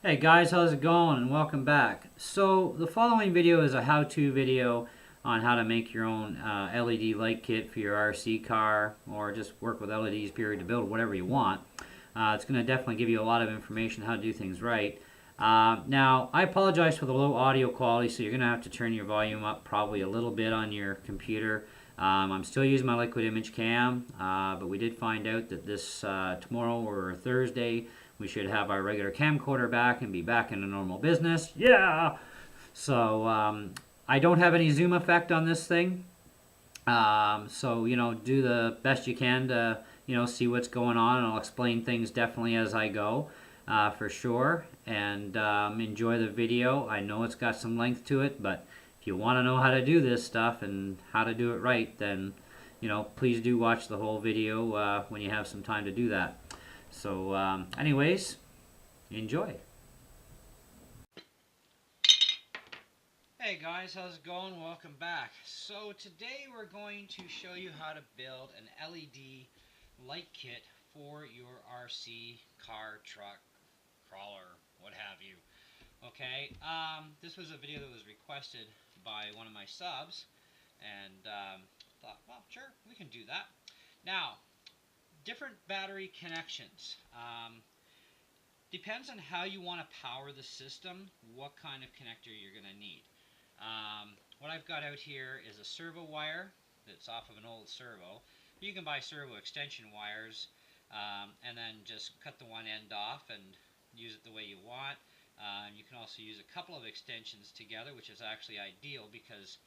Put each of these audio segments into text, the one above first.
Hey guys, how's it going and welcome back. So the following video is a how-to video on how to make your own LED light kit for your RC car, or just work with LEDs period to build whatever you want. It's going to definitely give you a lot of information how to do things right. Now, I apologize for the low audio quality, so you're going to have to turn your volume up probably a little bit on your computer. I'm still using my liquid image cam, but we did find out that this tomorrow or Thursday we should have our regular camcorder back and be back in a normal business. Yeah! So I don't have any zoom effect on this thing. So, do the best you can to, see what's going on, and I'll explain things definitely as I go, for sure. And enjoy the video. I know it's got some length to it, but if you want to know how to do this stuff and how to do it right, then, please do watch the whole video when you have some time to do that. So, anyways, enjoy. Hey guys, how's it going? Welcome back. So today we're going to show you how to build an LED light kit for your RC, car, truck, crawler, what have you. Okay, this was a video that was requested by one of my subs, and thought, well, sure, we can do that. Now, different battery connections. Depends on how you want to power the system, what kind of connector you're going to need. What I've got out here is a servo wire that's off of an old servo. You can buy servo extension wires and then just cut the one end off and use it the way you want. You can also use a couple of extensions together, which is actually ideal because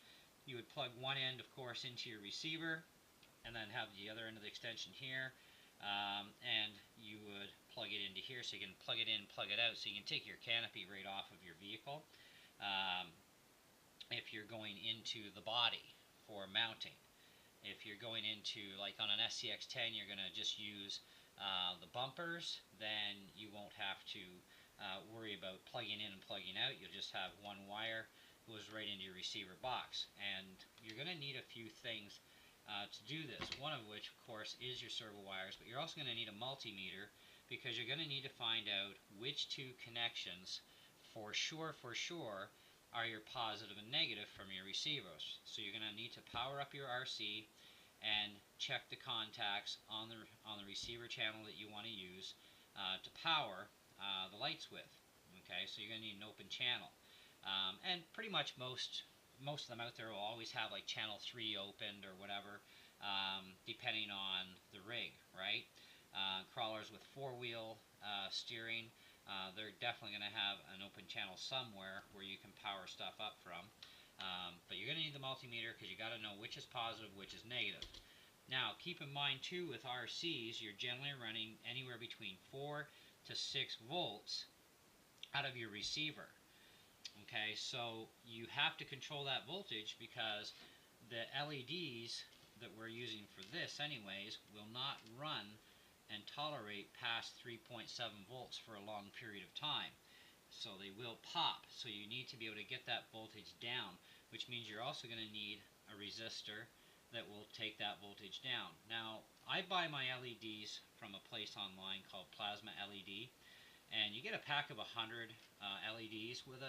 you would plug one end, of course, into your receiver and then have the other end of the extension here. And you would plug it into here, so you can plug it in, plug it out, so you can take your canopy right off of your vehicle if you're going into the body for mounting. If you're going into, like on an SCX-10, you're going to just use the bumpers, then you won't have to worry about plugging in and plugging out. You'll just have one wire goes right into your receiver box. And you're going to need a few things to do this, one of which, of course, is your servo wires, but you're also going to need a multimeter because you're going to need to find out which two connections for sure are your positive and negative from your receivers. So you're going to need to power up your RC and check the contacts on the receiver channel that you want to use to power the lights with. Okay, so you're going to need an open channel, and pretty much most of them out there will always have like channel 3 opened or whatever, depending on the rig, right? Crawlers with 4-wheel steering, they're definitely going to have an open channel somewhere where you can power stuff up from. But you're going to need the multimeter because you got to know which is positive, which is negative. Now, keep in mind too, with RCs, you're generally running anywhere between 4 to 6 volts out of your receiver. Okay, so you have to control that voltage because the LEDs that we're using for this anyways will not run and tolerate past 3.7 volts for a long period of time. So they will pop, so you need to be able to get that voltage down, which means you're also going to need a resistor that will take that voltage down. Now, I buy my LEDs from a place online called Plasma LED, and you get a pack of 100 LEDs with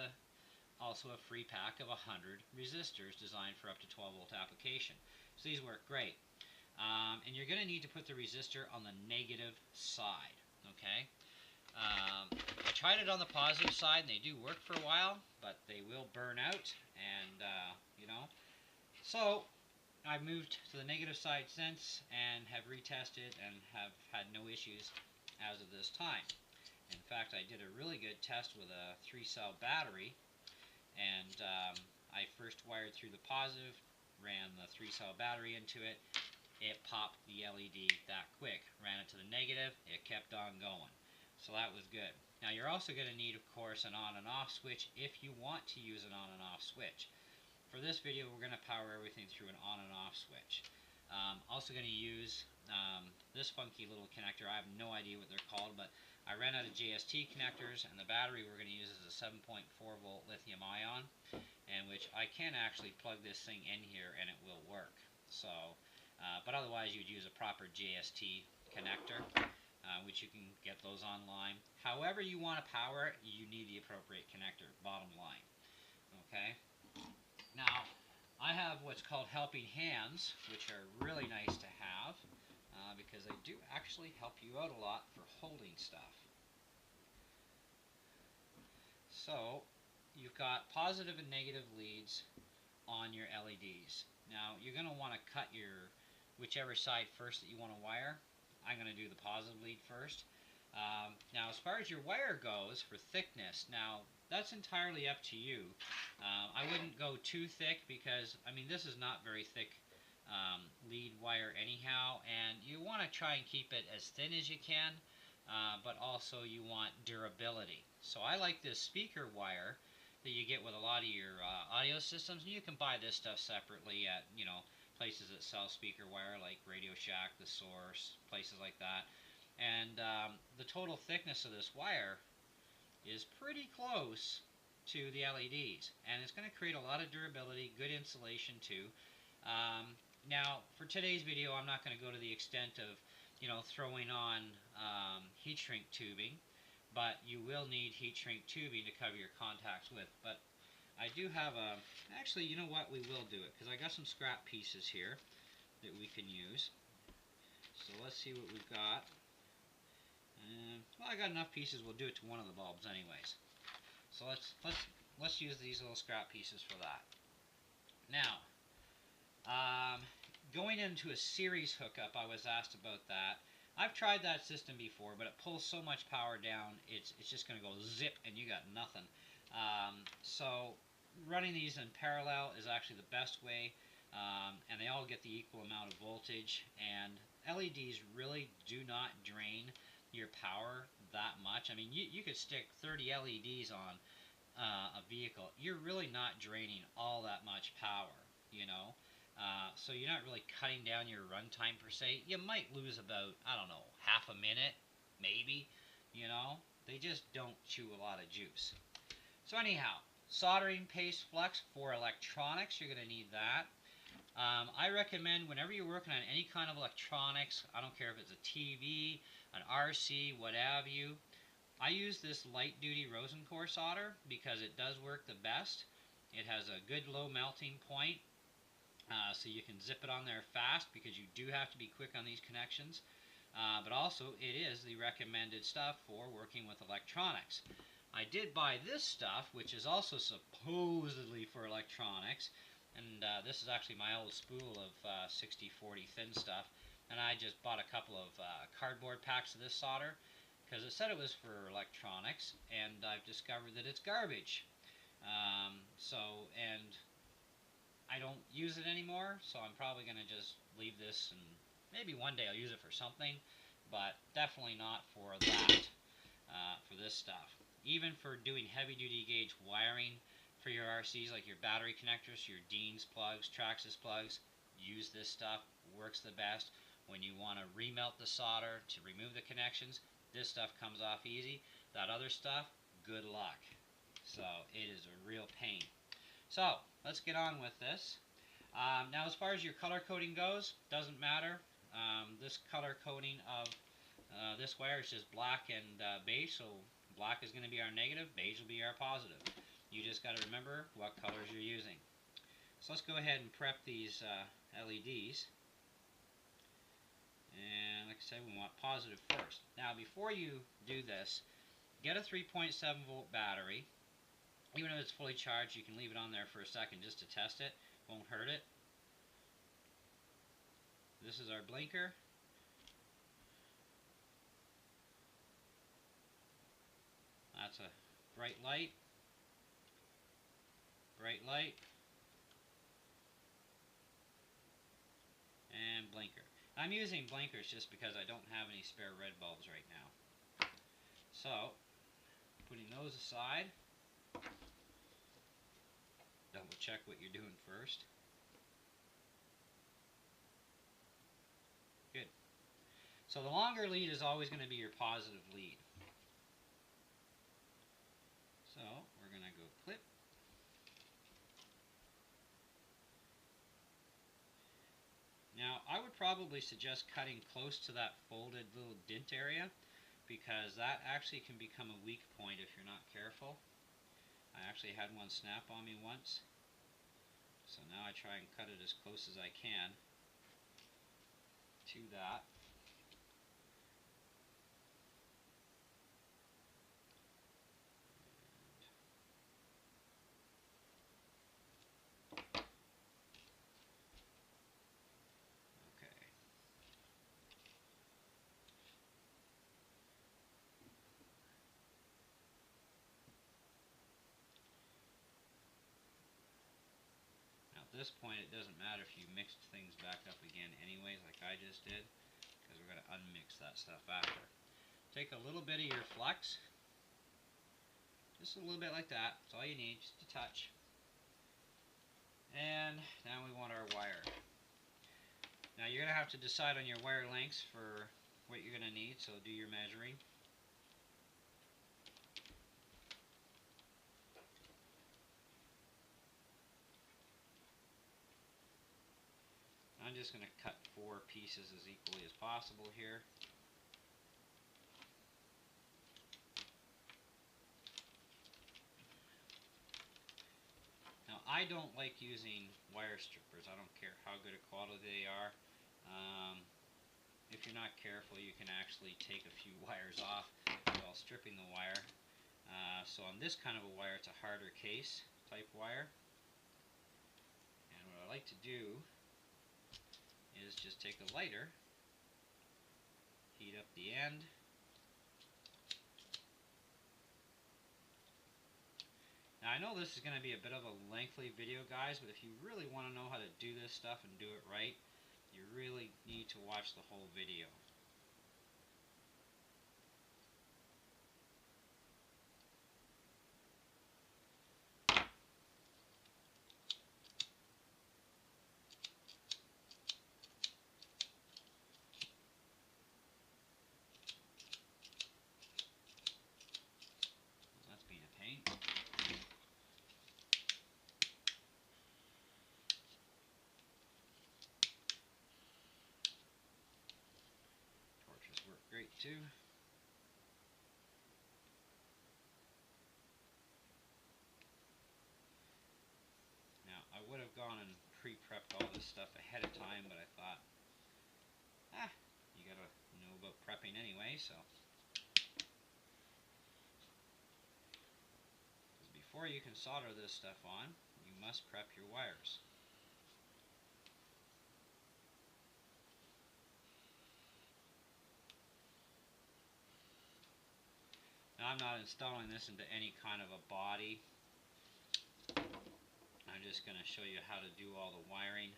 also a free pack of 100 resistors designed for up to 12 volt application. So these work great. And you're going to need to put the resistor on the negative side. Okay. I tried it on the positive side and they do work for a while, but they will burn out, and so I've moved to the negative side since and have retested and have had no issues as of this time. In fact, I did a really good test with a 3-cell battery, and I first wired through the positive, ran the 3-cell battery into it. It popped the LED that quick. Ran it to the negative, it kept on going. So that was good. Now you're also going to need, of course, an on and off switch if you want to use an on and off switch. For this video, we're going to power everything through an on and off switch. Also going to use this funky little connector. I have no idea what they're called, but I ran out of JST connectors, and the battery we're going to use is a 7.4 volt lithium ion, in which I can actually plug this thing in here and it will work. So, but otherwise you'd use a proper JST connector. which you can get those online. However you want to power it, you need the appropriate connector, bottom line. Okay? Now, I have what's called helping hands, which are really nice to have because they do actually help you out a lot for holding stuff. So, you've got positive and negative leads on your LEDs. Now, you're going to want to cut your whichever side first that you want to wire. I'm going to do the positive lead first. Now, as far as your wire goes for thickness, now that's entirely up to you. I wouldn't go too thick because, I mean, this is not very thick lead wire anyhow, and you want to try and keep it as thin as you can, but also you want durability. So I like this speaker wire that you get with a lot of your audio systems, and you can buy this stuff separately at, you know, places that sell speaker wire like Radio Shack, The Source, places like that. And the total thickness of this wire is pretty close to the LEDs, and it's going to create a lot of durability, good insulation too. Now, for today's video, I'm not going to go to the extent of, you know, throwing on heat shrink tubing, but you will need heat shrink tubing to cover your contacts with. But I do have a, actually, you know what, we will do it, because I got some scrap pieces here that we can use. So let's see what we've got. Well, I got enough pieces, we'll do it to one of the bulbs anyways. So let's use these little scrap pieces for that. Now, going into a series hookup, I was asked about that. I've tried that system before, but it pulls so much power down, it's just going to go zip and you got nothing. So running these in parallel is actually the best way, and they all get the equal amount of voltage, and LEDs really do not drain your power that much. I mean, you could stick 30 LEDs on a vehicle. You're really not draining all that much power, you know. So you're not really cutting down your runtime per se. You might lose about, I don't know, half a minute, maybe, you know. They just don't chew a lot of juice. So anyhow, soldering paste flux for electronics, you're going to need that. I recommend whenever you're working on any kind of electronics, I don't care if it's a TV, an RC, what have you, I use this light duty Rosencore solder because it does work the best. It has a good low melting point, so you can zip it on there fast because you do have to be quick on these connections. But also it is the recommended stuff for working with electronics. I did buy this stuff, which is also supposedly for electronics, and this is actually my old spool of 60-40 thin stuff, and I just bought a couple of cardboard packs of this solder because it said it was for electronics, and I've discovered that it's garbage. And I don't use it anymore, so I'm probably going to just leave this, and maybe one day I'll use it for something, but definitely not for that, for this stuff. Even for doing heavy-duty gauge wiring for your RCs, like your battery connectors, your Dean's plugs, Traxxas plugs, use this stuff. Works the best. When you want to remelt the solder to remove the connections, this stuff comes off easy. That other stuff, good luck. So it is a real pain. So let's get on with this. Now, as far as your color coding goes, doesn't matter. This color coding of this wire is just black and beige, so black is going to be our negative, beige will be our positive. You just got to remember what colors you're using. So let's go ahead and prep these LEDs. And like I said, we want positive first. Now, before you do this, get a 3.7 volt battery. Even if it's fully charged, you can leave it on there for a second just to test it. Won't hurt it. This is our blinker. That's a bright light. Bright light. And blinker. I'm using blinkers just because I don't have any spare red bulbs right now. So, putting those aside, double check what you're doing first. Good. So the longer lead is always going to be your positive lead. So we're going to go clip. Now I would would probably suggest cutting close to that folded little dint area, because that actually can become a weak point if you're not careful. I actually had one snap on me once, so now I try and cut it as close as I can to that. Okay. Now at this point it doesn't matter if you mixed things back up again anyways, like I just did, because we're going to unmix that stuff after. Take a little bit of your flux, just a little bit like that. That's all you need, just a touch. And now we want our wire. Now you're going to have to decide on your wire lengths for what you're going to need, so do your measuring. I'm just going to cut 4 pieces as equally as possible here. Now I don't like using wire strippers. I don't care how good a quality they are. If you're not careful, you can actually take a few wires off while stripping the wire. So on this kind of a wire, it's a harder case type wire. And what I like to do is just take a lighter, heat up the end, now I know this is going to be a bit of a lengthy video, guys, but if you really want to know how to do this stuff and do it right, you really need to watch the whole video. That's being a pain. Torches work great too. Now I would have gone and pre-prepped all this stuff ahead of time, but I thought, you gotta know about prepping anyway, so. Because before you can solder this stuff on, you must prep your wires. Now I'm not installing this into any kind of a body. I'm just going to show you how to do all the wiring.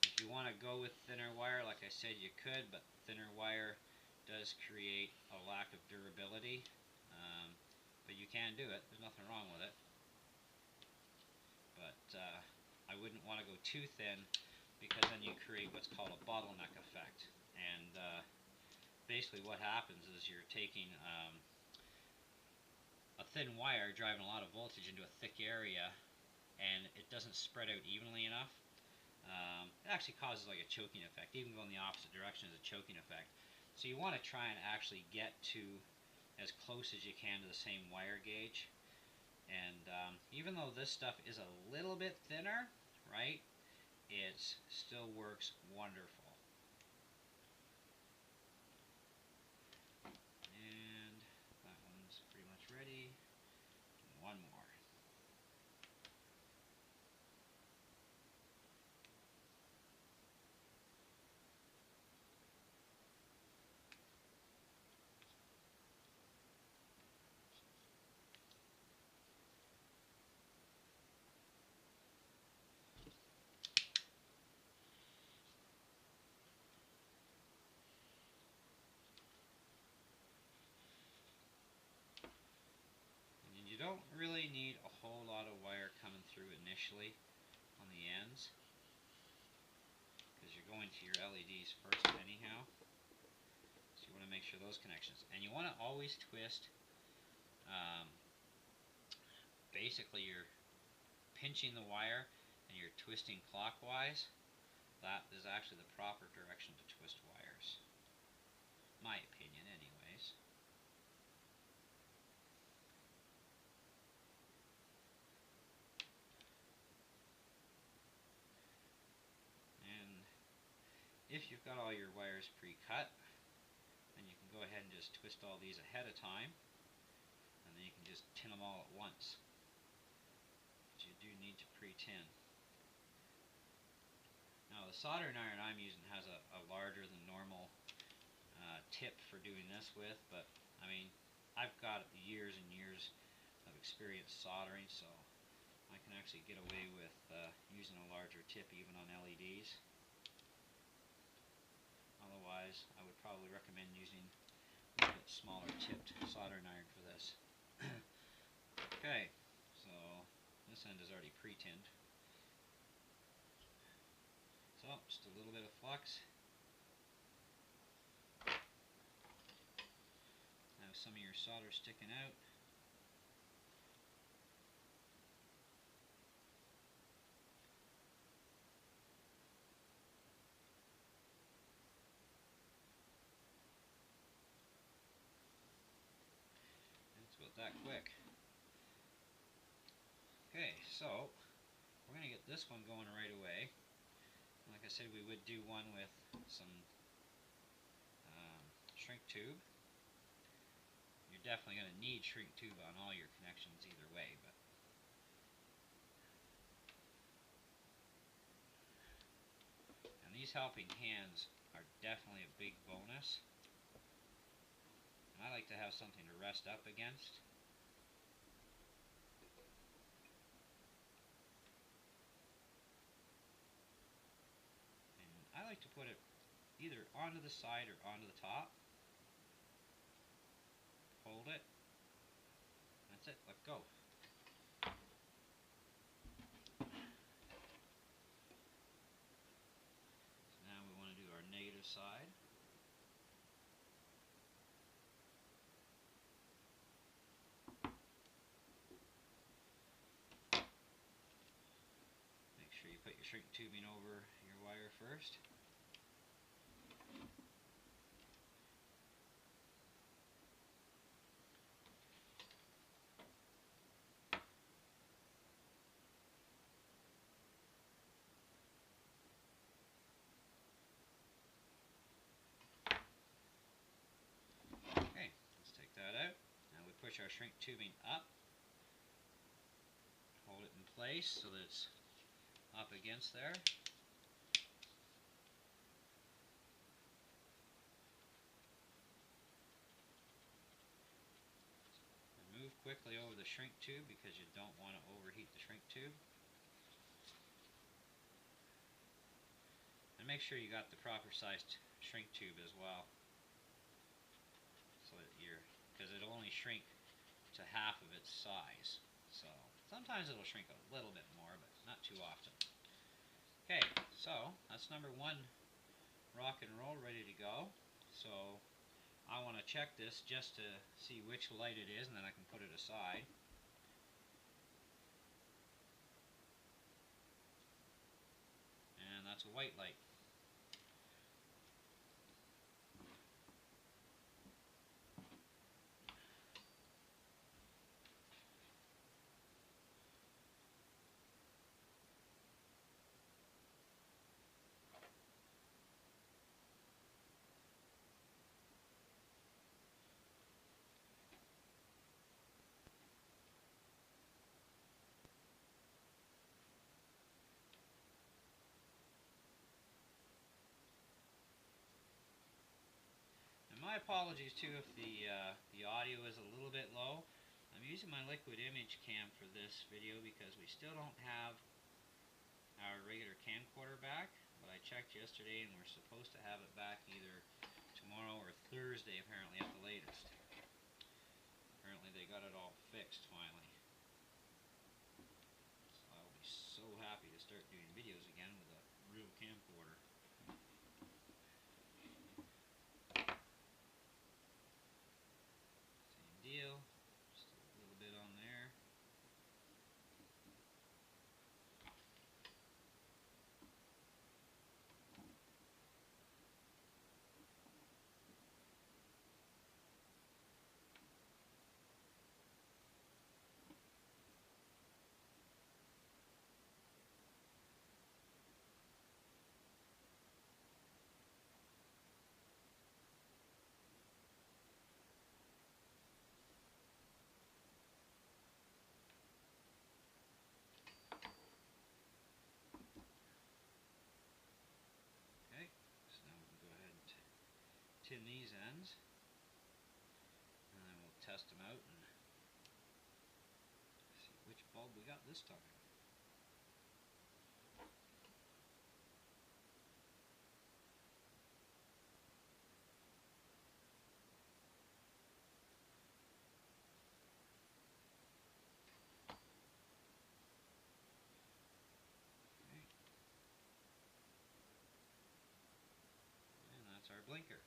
If you want to go with thinner wire, like I said, you could, but thinner wire does create a lack of durability. But you can do it. There's nothing wrong with it. But I wouldn't want to go too thin, because then you create what's called a bottleneck effect. And basically what happens is you're taking a thin wire driving a lot of voltage into a thick area, and it doesn't spread out evenly enough. It actually causes like a choking effect, even going the opposite direction as a choking effect. So you want to try and actually get to as close as you can to the same wire gauge. And even though this stuff is a little bit thinner, right, it still works wonderful. And that one's pretty much ready. One more. You don't really need a whole lot of wire coming through initially on the ends, because you're going to your LEDs first anyhow. So you want to make sure those connections, and you want to always twist basically your pinching the wire and you're twisting clockwise, that is actually the proper direction to twist wires. My opinion, anyways. And if you've got all your wires pre-cut, then you can go ahead and just twist all these ahead of time, and then you can just tin them all at once. But you do need to pre-tin. Now the soldering iron I'm using has a larger than normal tip for doing this with, but I mean, I've got years and years of experience soldering, so I can actually get away with using a larger tip even on LEDs. Otherwise, I would probably recommend using a little bit smaller tipped soldering iron for this. Okay, so this end is already pre-tinned. So, just a little bit of flux. Have some of your solder sticking out. It's about that quick. Okay, so we're going to get this one going right away. Like I said, we would do one with some shrink tube. You're definitely going to need shrink tube on all your connections either way, but and these helping hands are definitely a big bonus. And I like to have something to rest up against. And I like to put it either onto the side or onto the top. Hold it. That's it. Let go. So now we want to do our negative side. Make sure you put your shrink tubing over your wire first. Okay, let's take that out. Now we push our shrink tubing up. Hold it in place so that it's up against there. And move quickly over the shrink tube because you don't want to overheat the shrink tube. And make sure you got the proper sized shrink tube as well, so that because it'll only shrink to half of its size. So sometimes it'll shrink a little bit more, but not too often. Okay, so that's number one rock and roll ready to go. So I want to check this just to see which light it is, and then I can put it aside. And that's a white light. My apologies too if the audio is a little bit low. I'm using my liquid image cam for this video because we still don't have our regular camcorder back, but I checked yesterday and we're supposed to have it back either tomorrow or Thursday apparently at the latest. Apparently they got it all fixed finally. So I'll be so happy to start doing videos again with a real camcorder. Deal, just a little bit on there. tin these ends, and then we'll test them out and see which bulb we got this time. Our blinker.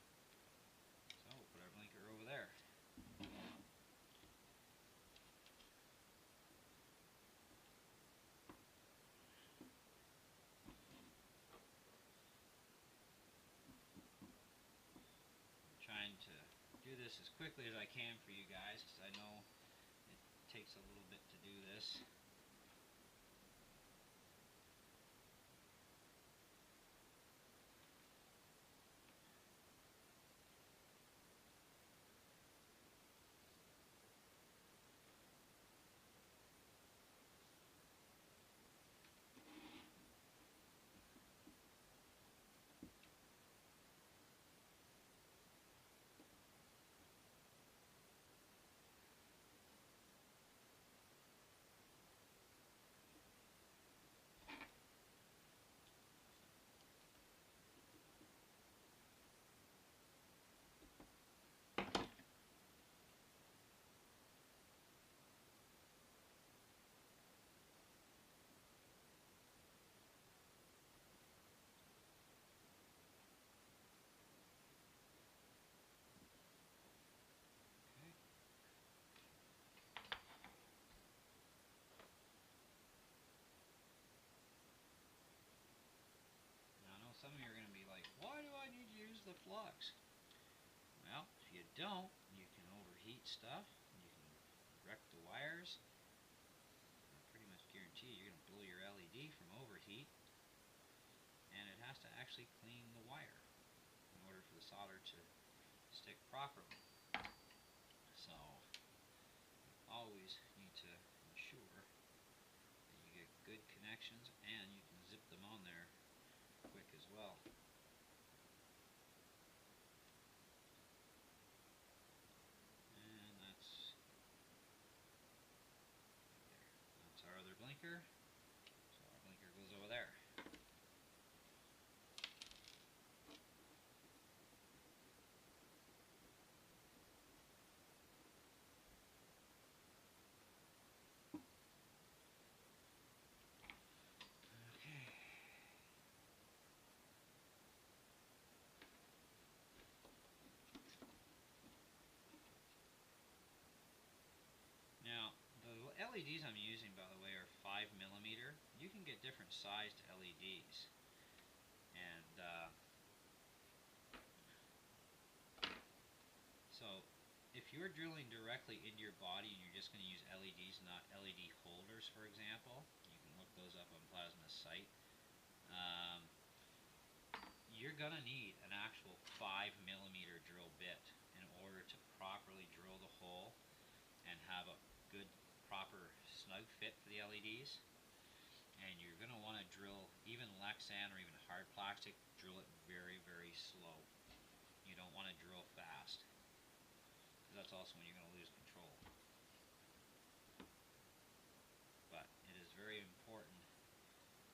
So we'll put our blinker over there. I'm trying to do this as quickly as I can for you guys because I know it takes a little bit to do this. Some of you are going to be like, why do I need to use the flux? Well, if you don't, you can overheat stuff, you can wreck the wires. I pretty much guarantee you're going to blow your LED from overheat, and it has to actually clean the wire in order for the solder to stick properly. So, you always need to ensure that you get good connections and you can zip them on there quick as well. And that's our other blinker. So our blinker goes over there. Now, the LEDs I'm using, by the way, are 5mm. You can get different sized LEDs. And so, if you're drilling directly into your body and you're just going to use LEDs, not LED holders, for example, you can look those up on Plasma's site. You're going to need an actual 5mm drill bit in order to properly drill the hole and have a good, proper, snug fit for the LEDs. And you're going to want to drill, even Lexan or even hard plastic, drill it very, very slow. You don't want to drill fast, because that's also when you're going to lose control. But it is very important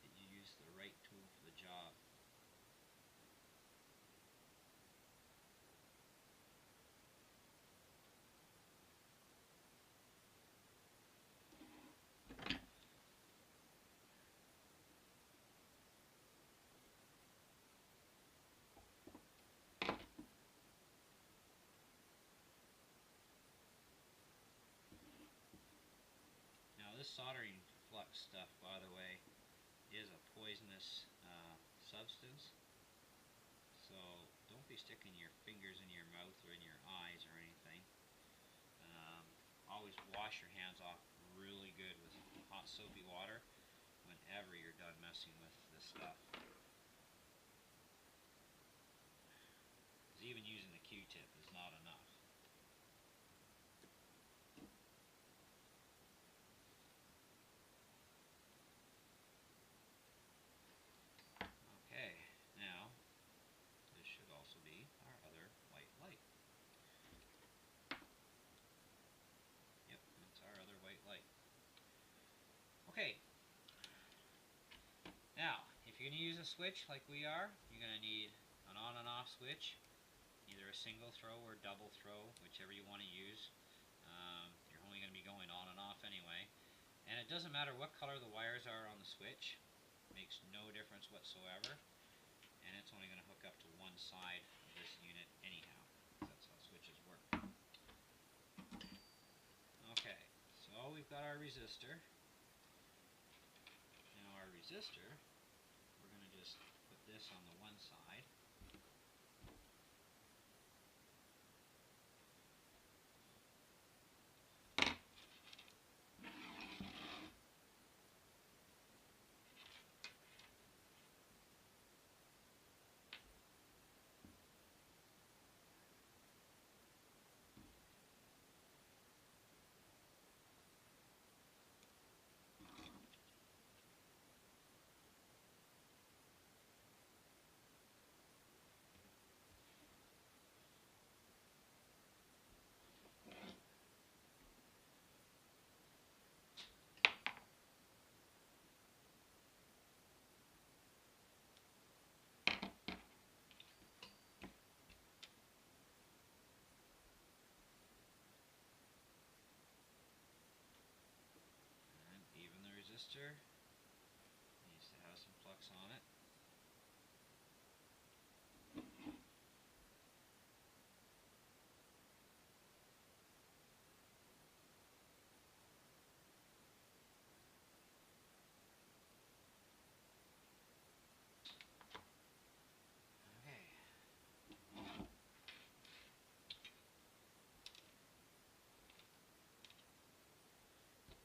that you use the right tool for the job. This soldering flux stuff, by the way, is a poisonous substance. So don't be sticking your fingers in your mouth or in your eyes or anything. Always wash your hands off really good with hot soapy water whenever you're done messing with this stuff. Because even using the Q-tip is not enough. Okay, now this should also be our other white Okay, now if you're going to use a switch like we are, you're going to need an on and off switch, either a single throw or double throw, whichever you want to use. You're only going to be going on and off anyway. And it doesn't matter what color the wires are on the switch, makes no difference whatsoever. And it's only going to hook up to one side of this unit anyhow. That's how switches work. Okay, so we've got our resistor. Now our resistor, we're going to just put this on the one side. And even the resistor needs to have some flux on it.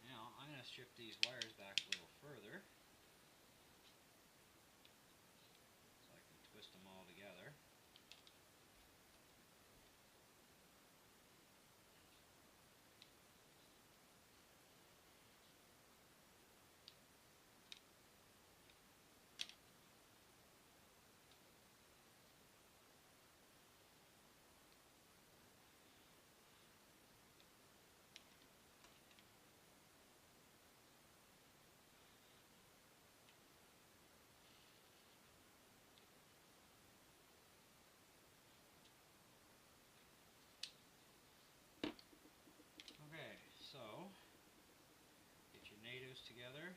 Now I'm going to strip these wires back a little further so I can twist them all together. Okay, so get your natives together.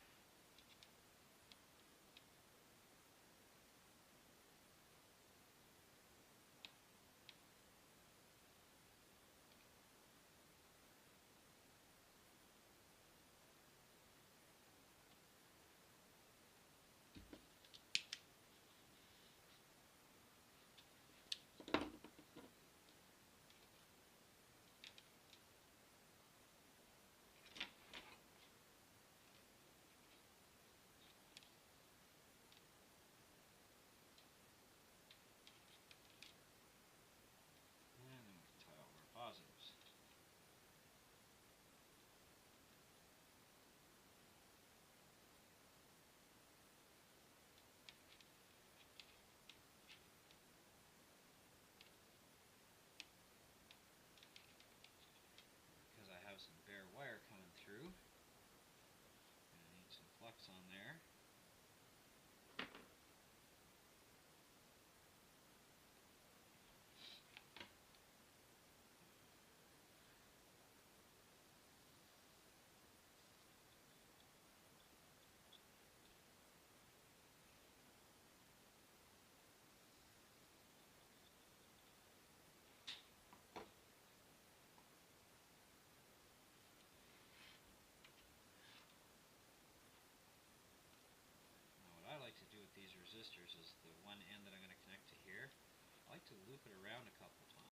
And then we can tie all our positives. Because I have some bare wire coming through, I'm going to need some flux on there. What I like to do with these resistors is the one end that I'm going to connect to here, I like to loop it around a couple times.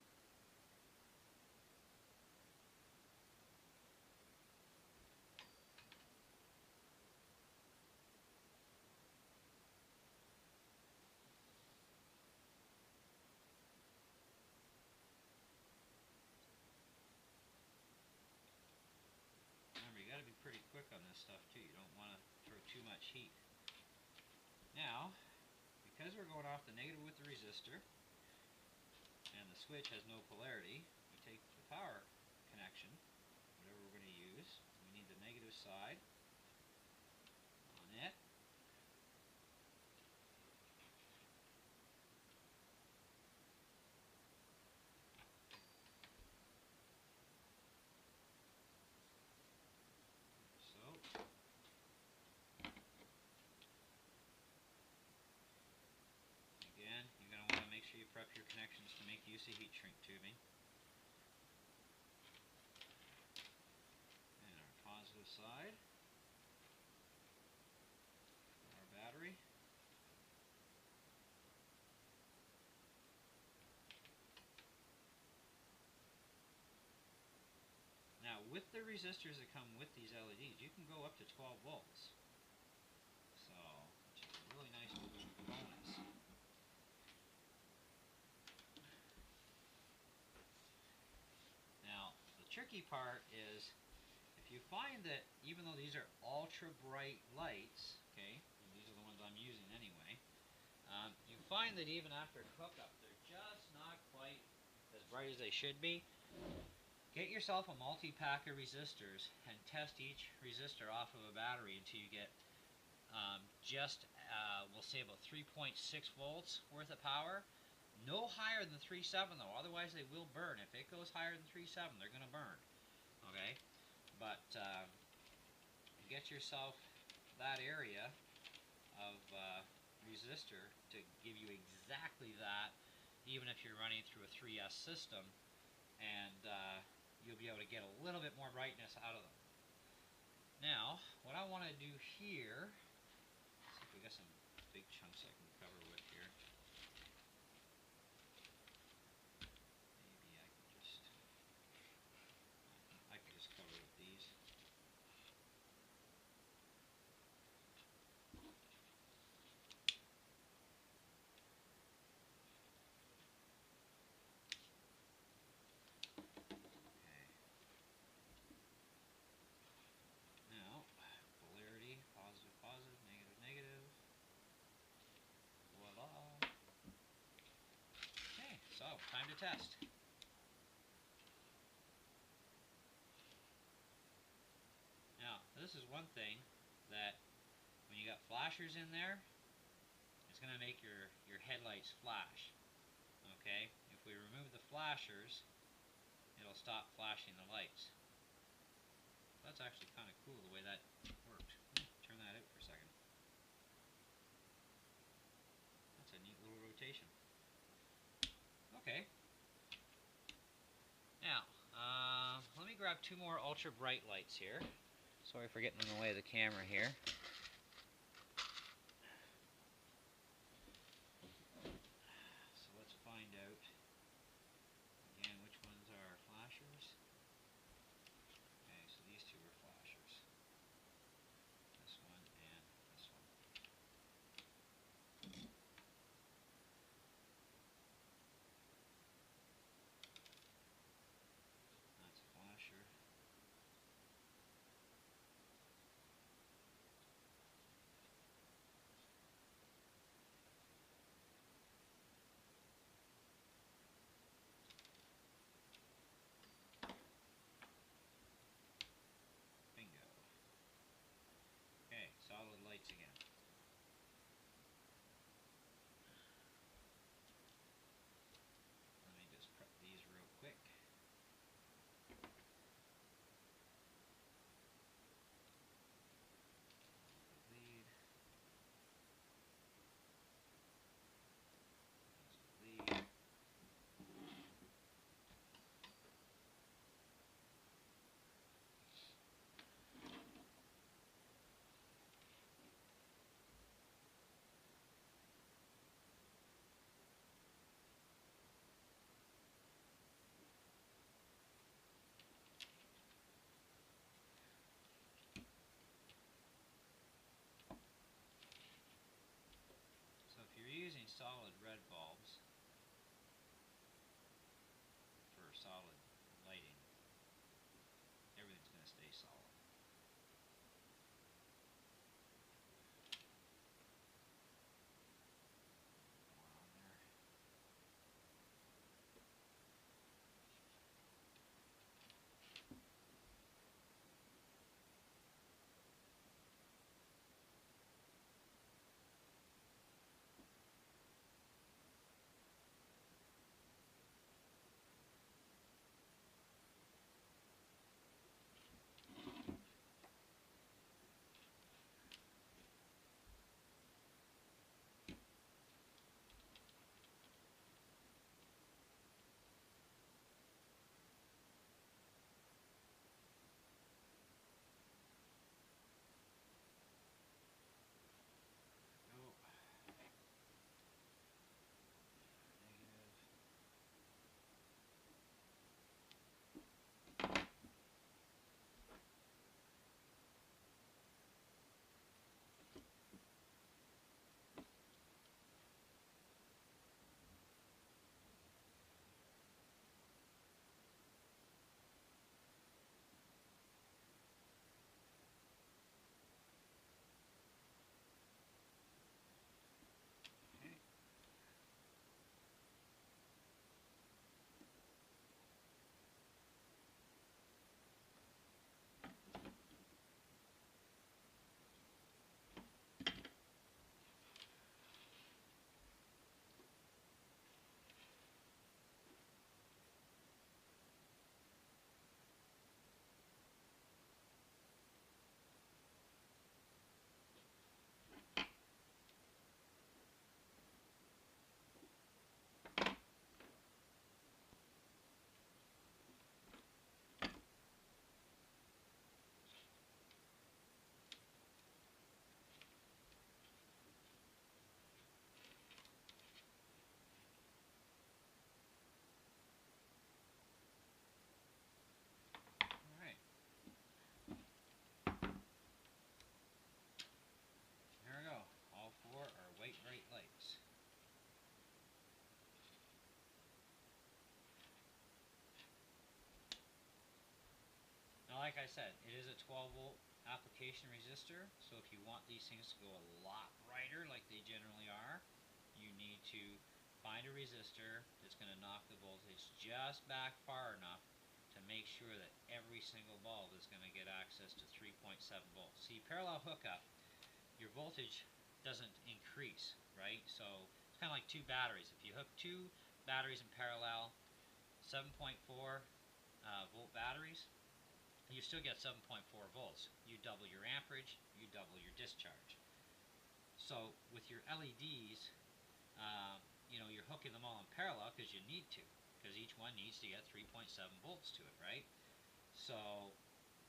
Remember, you got to be pretty quick on this stuff too. You don't want to throw too much heat. Now, because we're going off the negative with the resistor, and the switch has no polarity, we take the power connection, whatever we're going to use. We need the negative side. use the heat shrink tubing. And our positive side, our battery. Now, with the resistors that come with these LEDs, you can go up to 12 volts. So, which is a really nice bonus. Now, the tricky part is, if you find that even though these are ultra bright lights, okay, and these are the ones I'm using anyway, you find that even after hookup, they're just not quite as bright as they should be. Get yourself a multi-pack of resistors and test each resistor off of a battery until you get we'll say about 3.6 volts worth of power. No higher than 3.7 though, otherwise they will burn. If it goes higher than 3.7, they're going to burn. Okay, but get yourself that area of resistor to give you exactly that, even if you're running through a 3S system, and you'll be able to get a little bit more brightness out of them. Now, what I want to do here, let's see if we got some big chunks I can cover with here. Maybe I can just cover with these. Now, polarity, positive, positive, negative, negative. Voila. Okay, so time to test. Now, this is one thing that when you got flashers in there, it's going to make your headlights flash. Okay, if we remove the flashers, it'll stop flashing the lights. That's actually kind of cool the way that worked. Turn that out for a second. That's a neat little rotation. Okay. Now, let me grab two more ultra bright lights here. Sorry for getting in the way of the camera here. So let's find out again which ones are flashers. Okay, so these two are flashers. This one and this one. That's a flasher. like I said, it is a 12-volt application resistor, so if you want these things to go a lot brighter like they generally are, you need to find a resistor that's going to knock the voltage just back far enough to make sure that every single bulb is going to get access to 3.7 volts. See, parallel hookup, your voltage doesn't increase, right? So it's kind of like two batteries. If you hook two batteries in parallel, 7.4 volt batteries, you still get 7.4 volts. You double your amperage, you double your discharge. So with your LEDs, you're hooking them all in parallel because you need to, because each one needs to get 3.7 volts to it, right? So,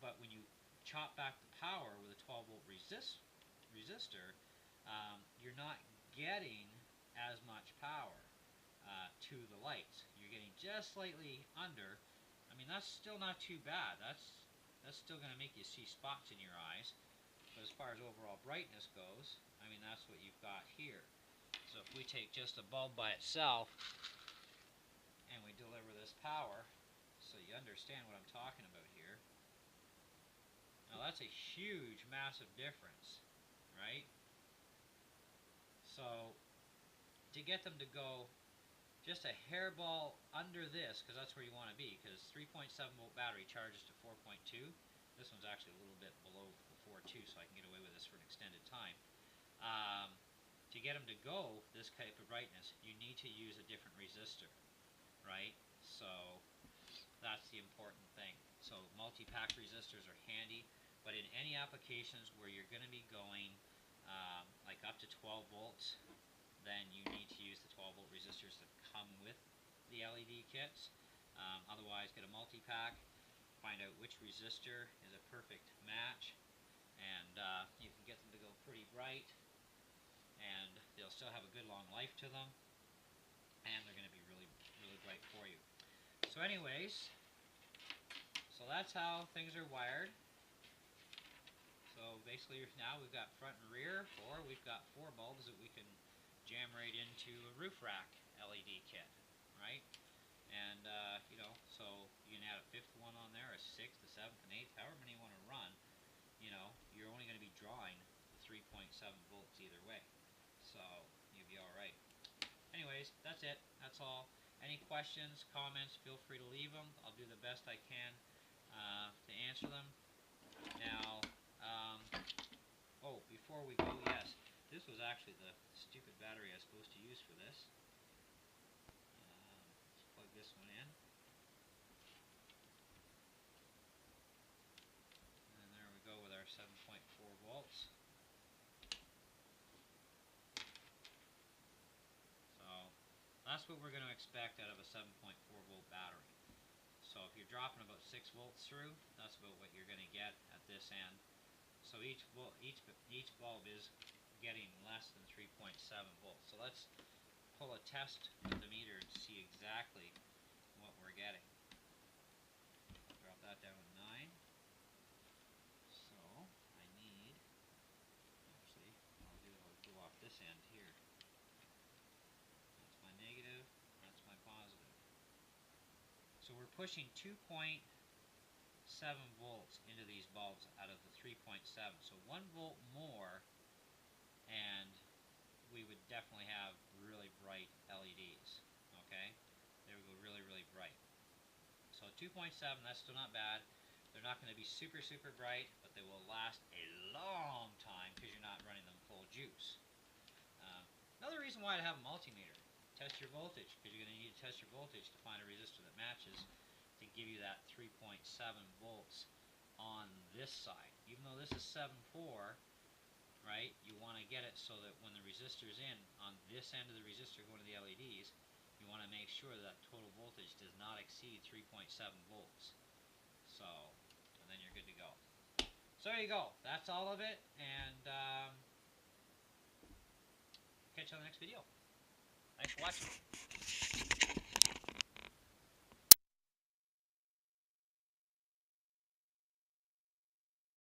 but when you chop back the power with a 12-volt resistor, you're not getting as much power to the lights. You're getting just slightly under. I mean, that's still not too bad. That's still going to make you see spots in your eyes. But as far as overall brightness goes, I mean, that's what you've got here. So if we take just a bulb by itself and we deliver this power, so you understand what I'm talking about here. Now that's a huge, massive difference, right? So to get them to go just a hairball under this, because that's where you want to be, because 3.7 volt battery charges to 4.2. This one's actually a little bit below the 4.2, so I can get away with this for an extended time. To get them to go this type of brightness, you need to use a different resistor, right? So that's the important thing. So multi-pack resistors are handy, but in any applications where you're going to be going like up to 12 volts, then you need to use the 12-volt resistors that come with the LED kits. Otherwise, get a multi-pack, find out which resistor is a perfect match, and you can get them to go pretty bright, and they'll still have a good long life to them, and they're going to be really, really bright for you. So anyways, so that's how things are wired. So basically now we've got front and rear, or we've got 4 bulbs that we can jam right into a roof rack LED kit, right? And, so you can add a 5th one on there, a 6th, a 7th, an 8th, however many you want to run. You're only going to be drawing the 3.7 volts either way. So you'll be alright. Anyways, that's it. That's all. Any questions, comments, feel free to leave them. I'll do the best I can to answer them. Now, before we go, yes, this was actually the stupid battery I was supposed to use for this. Let's plug this one in. And there we go with our 7.4 volts. So that's what we're going to expect out of a 7.4 volt battery. So if you're dropping about 6 volts through, that's about what you're going to get at this end. So each bulb is getting less than 3.7 volts. So let's pull a test with the meter and see exactly what we're getting. I'll drop that down to 9. So I need, actually, I'll go off this end here. That's my negative, that's my positive. So we're pushing 2.7 volts into these bulbs out of the 3.7. So 1 volt more, and we would definitely have really bright LEDs. Okay? They would go really, really bright. So 2.7, that's still not bad. They're not going to be super, super bright, but they will last a long time because you're not running them full juice. Another reason why to have a multimeter. Test your voltage, because you're going to need to test your voltage to find a resistor that matches to give you that 3.7 volts on this side. Even though this is 7.4, right, you want to get it so that when the resistor's in, on this end of the resistor going to the LEDs, you want to make sure that total voltage does not exceed 3.7 volts. So, and then you're good to go. So there you go. That's all of it, and catch you on the next video. Thanks for watching.